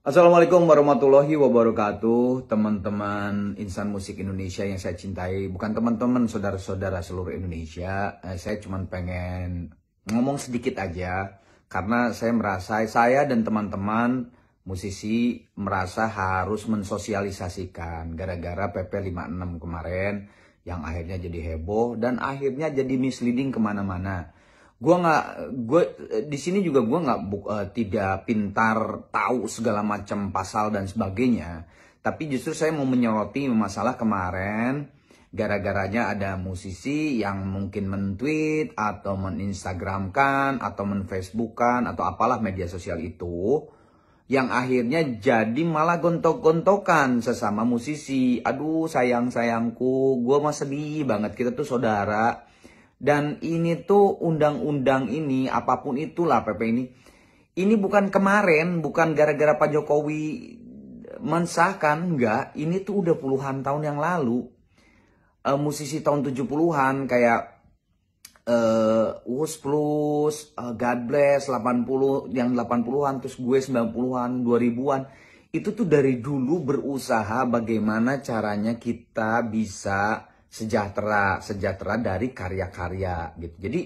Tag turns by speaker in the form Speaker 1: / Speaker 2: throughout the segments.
Speaker 1: Assalamualaikum warahmatullahi wabarakatuh, teman-teman insan musik Indonesia yang saya cintai. Bukan teman-teman, saudara-saudara seluruh Indonesia. Saya cuma pengen ngomong sedikit aja. Karena saya merasa, saya dan teman-teman musisi merasa harus mensosialisasikan. Gara-gara PP 56 kemarin, yang akhirnya jadi heboh dan akhirnya jadi misleading kemana-mana. Gue di sini juga gue nggak tidak pintar tahu segala macam pasal dan sebagainya, tapi justru saya mau menyoroti masalah kemarin gara-garanya ada musisi yang mungkin men-tweet atau men-instagramkan atau men-facebookkan atau apalah media sosial itu yang akhirnya jadi malah gontok-gontokan sesama musisi. Aduh sayangku, gue mah sedih banget, kita tuh saudara. Dan ini tuh undang-undang ini, apapun itulah PP ini bukan kemarin, bukan gara-gara Pak Jokowi mensahkan, enggak. Ini tuh udah puluhan tahun yang lalu. Musisi tahun 70-an kayak Us Plus, God Bless, 80, yang 80-an, terus gue 90-an, 2000-an. Itu tuh dari dulu berusaha bagaimana caranya kita bisa sejahtera dari karya-karya gitu. Jadi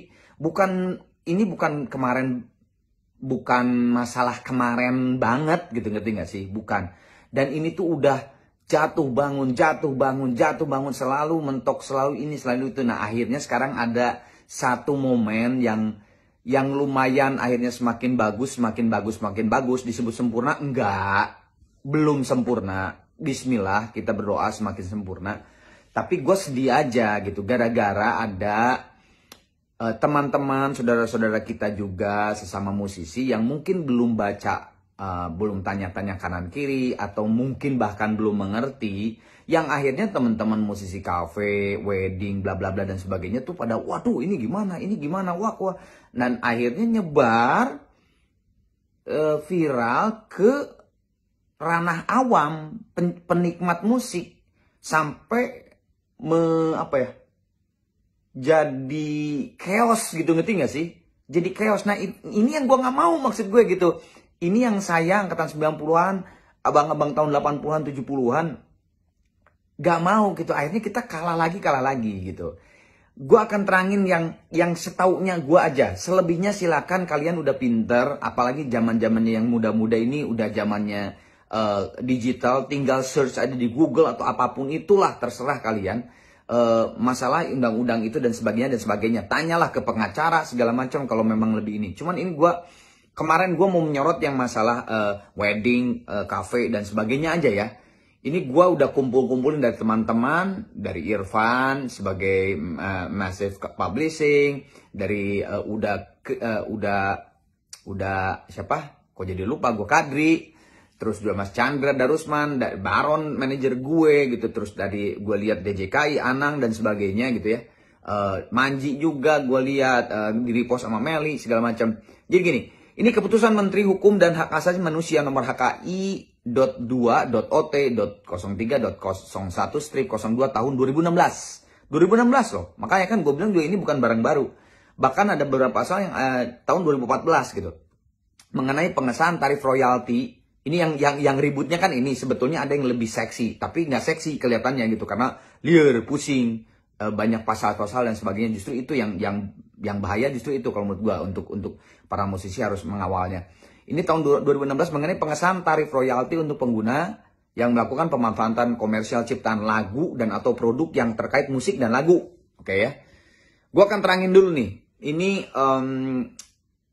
Speaker 1: ini bukan kemarin, bukan masalah kemarin banget gitu, ngerti gak sih? Bukan. Dan ini tuh udah jatuh bangun, selalu mentok, selalu ini, selalu itu. Nah akhirnya sekarang ada satu momen yang lumayan akhirnya semakin bagus, disebut sempurna, enggak, belum sempurna. Bismillah, kita berdoa semakin sempurna. Tapi gue sedih aja gitu, gara-gara ada teman-teman, saudara-saudara kita juga, sesama musisi yang mungkin belum baca, belum tanya-tanya kanan kiri, atau mungkin bahkan belum mengerti, yang akhirnya teman-teman musisi kafe, wedding, bla bla bla dan sebagainya tuh pada, waduh ini gimana, wah. Dan akhirnya nyebar viral ke ranah awam, penikmat musik, sampai jadi chaos gitu, ngerti gak sih? Jadi chaos. Nah ini yang gue gak mau, maksud gue gitu. Ini yang saya angkatan 90-an, abang-abang tahun 80-an, 70-an gak mau gitu. Akhirnya kita kalah lagi gitu. Gue akan terangin yang setaunya gue aja. Selebihnya silakan, kalian udah pinter. Apalagi zaman-zamannya yang muda-muda ini udah zamannya digital, tinggal search aja di Google atau apapun itulah, terserah kalian. Masalah undang-undang itu dan sebagainya, tanyalah ke pengacara segala macam kalau memang lebih ini. Cuman ini kemarin gue mau menyorot yang masalah wedding, cafe dan sebagainya aja ya. Ini gue udah kumpulin dari teman-teman, dari Irfan sebagai Massive Publishing, dari udah siapa? Kok jadi lupa gue, Kadri. Terus juga Mas Chandra Darusman, Baron manajer gue gitu. Terus dari gue lihat DJKI, Anang dan sebagainya gitu ya. Manji juga gue lihat di repost sama Meli segala macam. Jadi gini, ini keputusan Menteri Hukum dan Hak Asasi Manusia nomor HKI.2.OT.03.01/02 tahun 2016. 2016 loh. Makanya kan gue bilang juga ini bukan barang baru. Bahkan ada beberapa pasal yang tahun 2014 gitu. Mengenai pengesahan tarif royalti. Ini yang ributnya kan ini, sebetulnya ada yang lebih seksi, tapi nggak seksi kelihatannya gitu, karena liar, pusing, banyak pasal-pasal dan sebagainya. Justru itu yang bahaya, justru itu kalau menurut gua, untuk para musisi harus mengawalnya. Ini tahun 2016 mengenai pengesahan tarif royalti untuk pengguna yang melakukan pemanfaatan komersial ciptaan lagu dan atau produk yang terkait musik dan lagu. Oke ya. Gua akan terangin dulu nih. Ini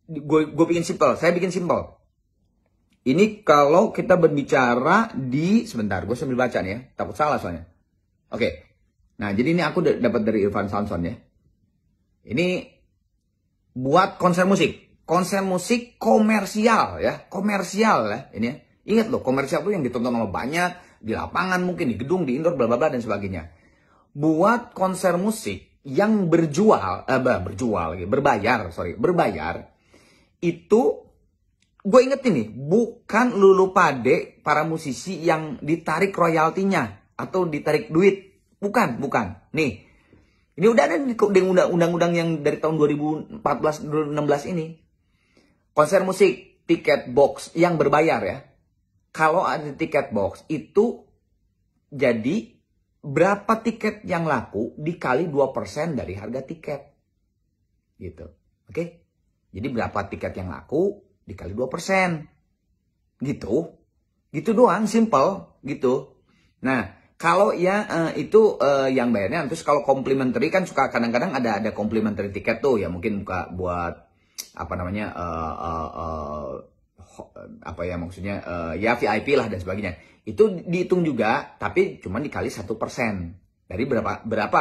Speaker 1: gue bikin simple, saya bikin simple. Ini kalau kita berbicara sebentar, gue sambil baca nih ya, takut salah soalnya. Oke, nah jadi ini aku dapat dari Irfan Samson ya. Ini buat konser musik komersial ya, ini ya. Ingat loh, komersial tuh yang ditonton sama banyak, di lapangan mungkin, di gedung, di indoor, bla bla bla dan sebagainya. Buat konser musik yang berbayar, itu gue ingetin nih, bukan lulu pade para musisi yang ditarik royaltinya atau ditarik duit. Bukan. Nih, ini udah ada di undang-undang yang dari tahun 2014-2016 ini. Konser musik, tiket box yang berbayar ya. kalau ada tiket box itu jadi berapa tiket yang laku dikali 2% dari harga tiket. Gitu. Oke? Jadi berapa tiket yang laku dikali 2%. Gitu. Gitu doang, simple gitu. Nah, kalau ya yang bayarnya, terus kalau complimentary kan suka kadang-kadang ada complimentary tiket tuh ya, mungkin buat apa namanya apa ya maksudnya ya VIP lah dan sebagainya. Itu dihitung juga, tapi cuma dikali 1% dari berapa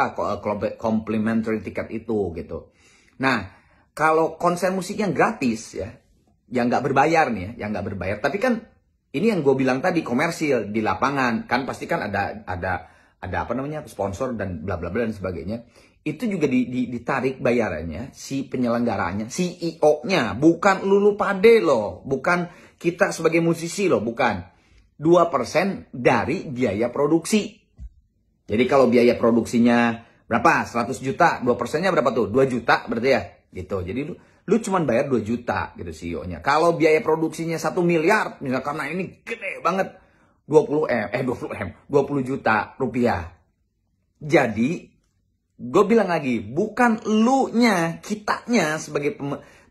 Speaker 1: complimentary tiket itu gitu. Nah, kalau konser musik yang gratis ya, yang nggak berbayar nih ya, yang nggak berbayar, tapi kan ini yang gue bilang tadi komersil di lapangan kan pasti kan ada apa namanya sponsor dan bla bla bla dan sebagainya. Itu juga ditarik bayarannya si penyelenggaranya, CEO-nya, bukan lulu pade loh, bukan kita sebagai musisi loh, bukan. 2% dari biaya produksi. Jadi kalau biaya produksinya berapa? 100 juta, 2%-nya berapa tuh? 2 juta berarti ya? Gitu. Jadi lu cuman bayar 2 juta gitu CEO-nya. Kalau biaya produksinya 1 miliar, misalnya karena ini gede banget, 20 juta rupiah. Jadi, gue bilang lagi, bukan elunya, kitanya sebagai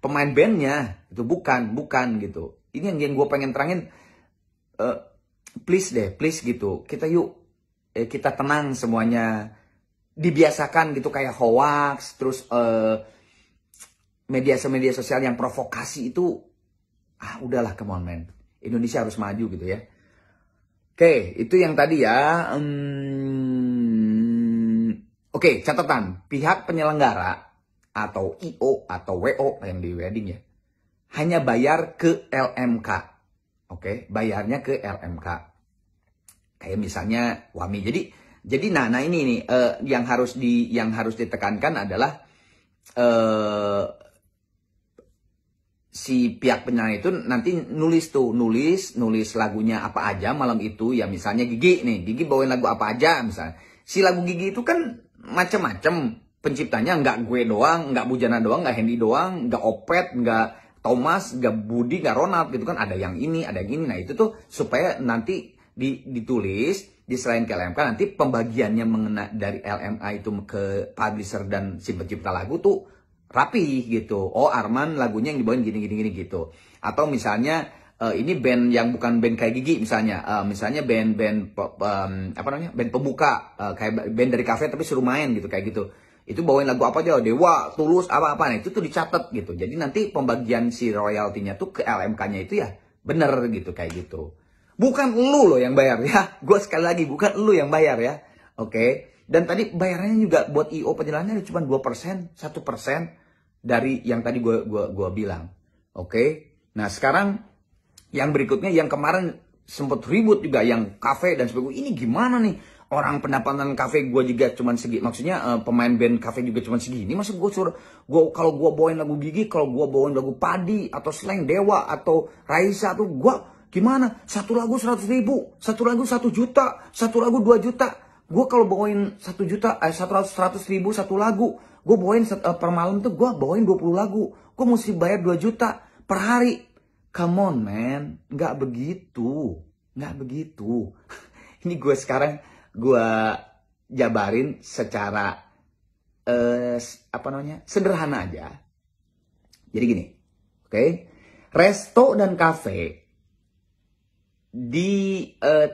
Speaker 1: pemain bandnya, itu bukan gitu. Ini yang gue pengen terangin, please gitu, kita yuk, kita tenang semuanya, dibiasakan gitu kayak hoax, terus media sosial yang provokasi itu, udahlah, come on man, Indonesia harus maju gitu ya. Oke, itu yang tadi ya. Oke, catatan. Pihak penyelenggara atau IO atau WO yang di wedding ya, hanya bayar ke LMK. Oke, bayarnya ke LMK. Kayak misalnya WAMI. Jadi nah ini nih yang harus ditekankan adalah si pihak penyelenggara itu nanti nulis lagunya apa aja malam itu ya, misalnya Gigi bawain lagu apa aja misalnya. Si lagu Gigi itu kan macam-macam penciptanya, nggak gue doang, nggak Bujana doang, nggak Hendy doang, nggak Opet, nggak Thomas, nggak Budi, nggak Ronald gitu kan, ada yang ini, ada yang ini. Nah itu tuh supaya nanti ditulis diserahin ke LMK, nanti pembagiannya dari LMA itu ke publisher dan si pencipta lagu tuh rapi gitu. Oh, Arman lagunya yang dibawain gini gitu. Atau misalnya ini band yang bukan band kayak Gigi misalnya, misalnya band apa namanya, band pembuka, kayak band dari kafe tapi suruh main gitu kayak gitu. Itu bawain lagu apa aja, Dewa, Tulus, apa-apa. Nah, itu tuh dicatat gitu. Jadi nanti pembagian si royaltinya tuh ke LMK-nya itu ya bener gitu kayak gitu. Bukan lu loh yang bayar ya. Gue sekali lagi, bukan lu yang bayar ya. Oke. Dan tadi bayarannya juga buat IO penyelenggara cuma 2%, 1% dari yang tadi gue bilang. Oke. Nah, sekarang yang berikutnya yang kemarin sempat ribut juga yang kafe dan sebagainya. Ini gimana nih? Orang pendapatan kafe gue juga cuma segini. Maksudnya pemain band kafe juga cuma segini. Masa kalau gue bawain lagu Gigi, kalau gue bawain lagu Padi atau Slang Dewa atau Raisa tuh gue gimana? Satu lagu 100.000, satu lagu 1 juta, satu lagu 2 juta. Gue kalau bawain 1 juta, 100.000 satu lagu, gue bawain per malam tuh gue bawain 20 lagu. Gue mesti bayar 2 juta per hari. Come on man, nggak begitu. Ini gue sekarang gue jabarin secara sederhana aja. Jadi gini, oke? Resto dan kafe di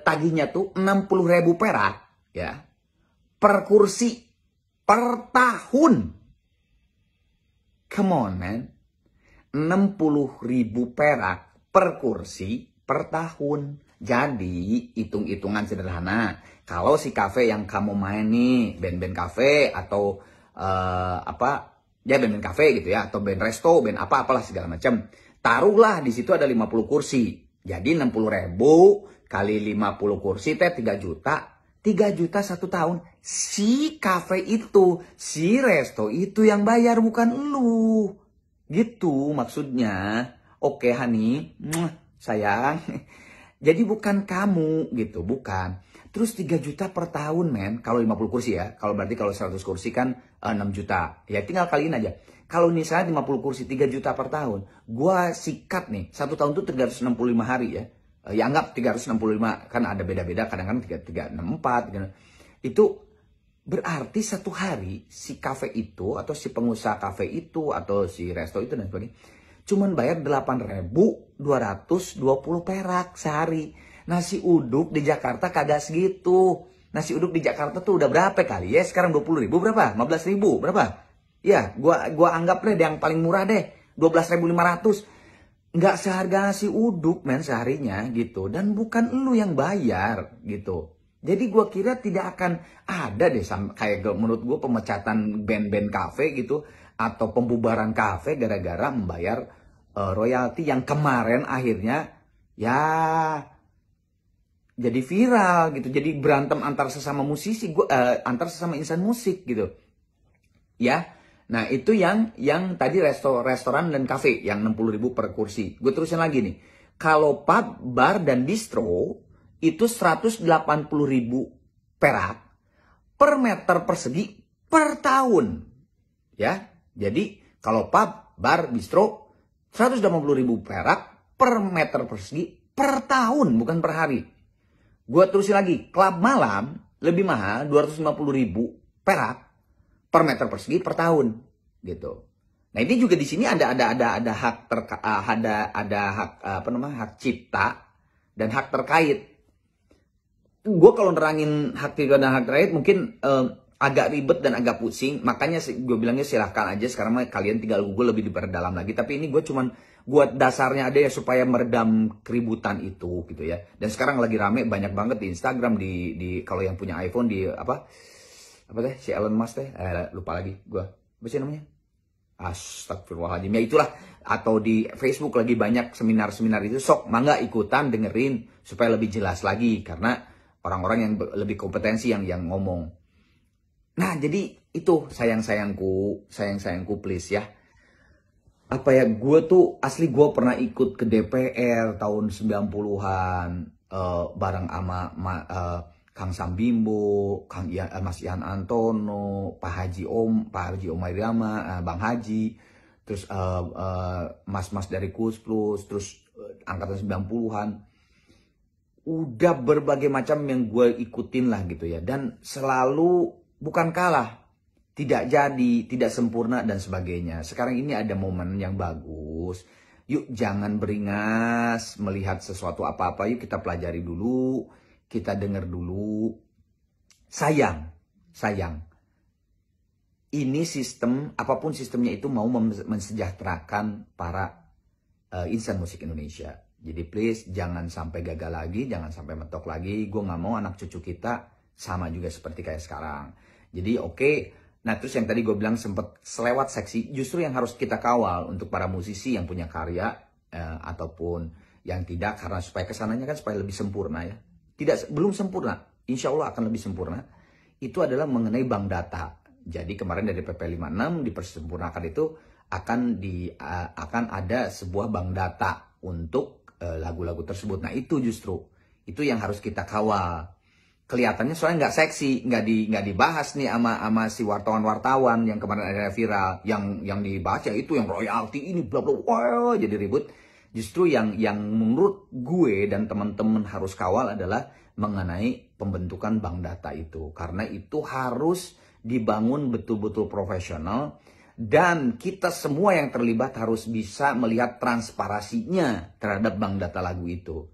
Speaker 1: tagihnya tuh 60.000 perak ya per kursi per tahun. Come on man, 60.000 perak per kursi per tahun. Jadi hitung-hitungan sederhana. Kalau si kafe yang kamu main nih, band-band kafe atau band-band kafe gitu ya, atau band resto, band apalah segala macam. Taruhlah di situ ada 50 kursi. Jadi 60.000 kali 50 kursi 3 juta. 3 juta 1 tahun. Si kafe itu, si resto itu yang bayar, bukan lu. Gitu maksudnya. Oke honey, sayang. Jadi bukan kamu gitu, bukan. Terus 3 juta per tahun men, kalau 50 kursi ya. Kalau berarti kalau 100 kursi kan 6 juta. Ya tinggal kaliin aja. Kalau misalnya 50 kursi 3 juta per tahun, gua sikat nih, 1 tahun tuh 365 hari ya. Ya anggap 365, kan ada beda-beda, kadang-kadang 364 gitu. Itu berarti satu hari si kafe itu atau si pengusaha kafe itu atau si resto itu dan sebagainya cuman bayar 8.220 perak sehari. Nasi uduk di Jakarta kagak segitu. Nasi uduk di Jakarta tuh udah berapa kali ya? Sekarang 20.000 berapa? 15.000 berapa? Ya, gua anggap deh yang paling murah deh 12.500. Nggak seharga nasi uduk men seharinya gitu. Dan bukan lu yang bayar gitu. Jadi gue kira tidak akan ada deh kayak menurut gue pemecatan band-band kafe gitu atau pembubaran kafe gara-gara membayar royalti yang kemarin akhirnya ya jadi viral gitu. Jadi berantem antar sesama musisi, antar sesama insan musik gitu. Ya. Nah, itu yang tadi restoran dan kafe yang 60.000 per kursi. Gue terusin lagi nih. Kalau pub, bar dan distro itu 180.000 perak per meter persegi per tahun. Ya. Jadi kalau pub, bar, bistro 180.000 perak per meter persegi per tahun, bukan per hari. Gue terusin lagi, klub malam lebih mahal 250.000 perak per meter persegi per tahun gitu. Nah, ini juga di sini ada hak hak cipta dan hak terkait. Gue kalau nerangin hak cipta dan hak terkait mungkin agak ribet dan agak pusing. Makanya gue bilangnya silahkan aja sekarang kalian tinggal Google lebih diperdalam lagi. Tapi ini gue cuman buat dasarnya ada ya supaya meredam keributan itu gitu ya. Dan sekarang lagi rame banyak banget di Instagram di kalau yang punya iPhone di apa teh si Elon Musk teh lupa lagi gue apa sih namanya, astagfirullahaladzim ya itulah, atau di Facebook lagi banyak seminar-seminar itu, sok mangga ikutan dengerin supaya lebih jelas lagi karena orang-orang yang lebih kompetensi yang ngomong. Nah, jadi itu sayang-sayangku please ya. Apa ya, gue tuh asli gue pernah ikut ke DPR tahun 90-an bareng sama Kang Sambimbo, Mas Ian Antono, Pak Haji Omairama, Bang Haji, terus mas-mas dari KUS Plus, terus angkatan 90-an. Udah berbagai macam yang gue ikutin lah gitu ya. Dan selalu bukan kalah, tidak jadi, tidak sempurna dan sebagainya. Sekarang ini ada momen yang bagus. Yuk jangan beringas melihat sesuatu apa-apa. Yuk kita pelajari dulu, kita dengar dulu. Sayang. Ini sistem, apapun sistemnya itu mau mensejahterakan para insan musik Indonesia. Jadi please jangan sampai gagal lagi, jangan sampai mentok lagi. Gue gak mau anak cucu kita sama juga seperti kayak sekarang. Jadi oke. Nah terus yang tadi gue bilang sempat selewat seksi, justru yang harus kita kawal untuk para musisi yang punya karya ataupun yang tidak, karena supaya kesananya kan supaya lebih sempurna ya. Belum sempurna, insya Allah akan lebih sempurna. Itu adalah mengenai bank data. Jadi kemarin dari PP 56 dipersempurnakan itu akan ada sebuah bank data untuk lagu-lagu tersebut. Nah itu justru itu yang harus kita kawal. Kelihatannya soalnya nggak seksi, nggak dibahas nih sama si wartawan yang kemarin ada viral, yang dibahas ya itu yang royalti ini bla bla, wah jadi ribut. Justru yang menurut gue dan teman-teman harus kawal adalah mengenai pembentukan bank data itu, karena itu harus dibangun betul-betul profesional dan kita semua yang terlibat harus bisa melihat transparansinya terhadap bank data lagu itu.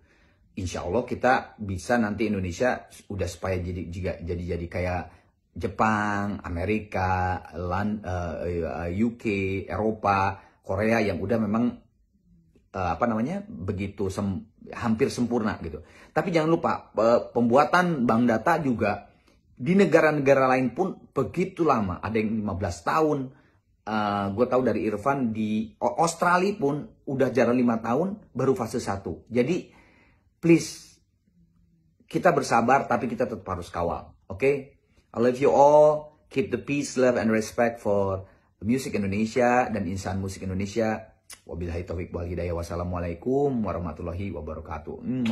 Speaker 1: Insya Allah kita bisa nanti Indonesia udah supaya jadi kayak Jepang, Amerika, UK, Eropa, Korea yang udah memang begitu hampir sempurna gitu. Tapi jangan lupa pembuatan bank data juga di negara-negara lain pun begitu lama. Ada yang 15 tahun. Gue tahu dari Irfan di Australia pun udah jalan 5 tahun baru fase 1. Jadi please, kita bersabar tapi kita tetap harus kawal. Oke? I love you all. Keep the peace, love, and respect for music Indonesia dan insan musik Indonesia. Wabillahi taufiq wal hidayah. Wassalamualaikum warahmatullahi wabarakatuh.